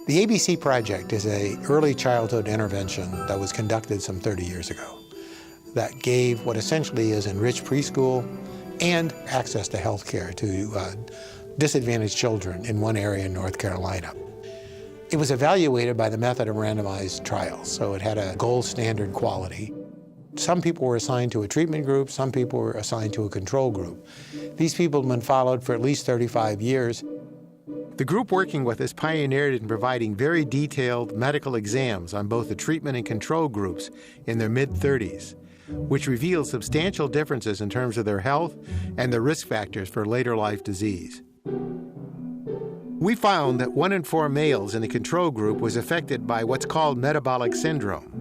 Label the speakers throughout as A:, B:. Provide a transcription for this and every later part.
A: The ABC Project is an early childhood intervention that was conducted some 30 years ago that gave what essentially is enriched preschool and access to health care to disadvantaged children in one area in North Carolina. It was evaluated by the method of randomized trials, so it had a gold standard quality. Some people were assigned to a treatment group, some people were assigned to a control group. These people have been followed for at least 35 years. The group working with us pioneered in providing very detailed medical exams on both the treatment and control groups in their mid-30s, which revealed substantial differences in terms of their health and the risk factors for later life disease. We found that 1 in 4 males in the control group was affected by what's called metabolic syndrome.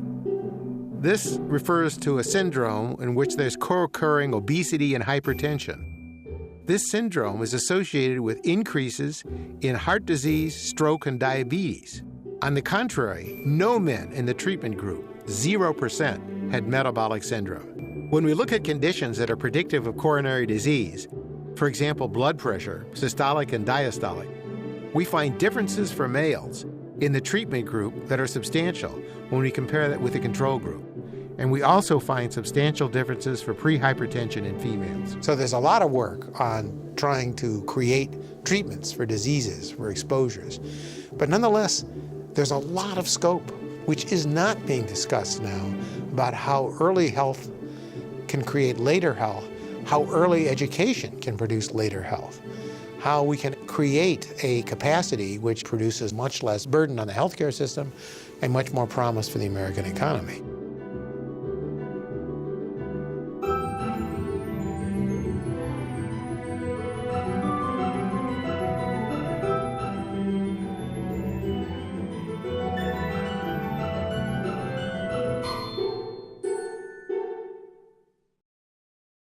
A: This refers to a syndrome in which there's co-occurring obesity and hypertension. This syndrome is associated with increases in heart disease, stroke, and diabetes. On the contrary, no men in the treatment group, 0%, had metabolic syndrome. When we look at conditions that are predictive of coronary disease, for example, blood pressure, systolic and diastolic, we find differences for males in the treatment group that are substantial when we compare that with the control group. And we also find substantial differences for prehypertension in females. So there's a lot of work on trying to create treatments for diseases, for exposures. But nonetheless, there's a lot of scope which is not being discussed now about how early health can create later health, how early education can produce later health, how we can create a capacity which produces much less burden on the healthcare system and much more promise for the American economy.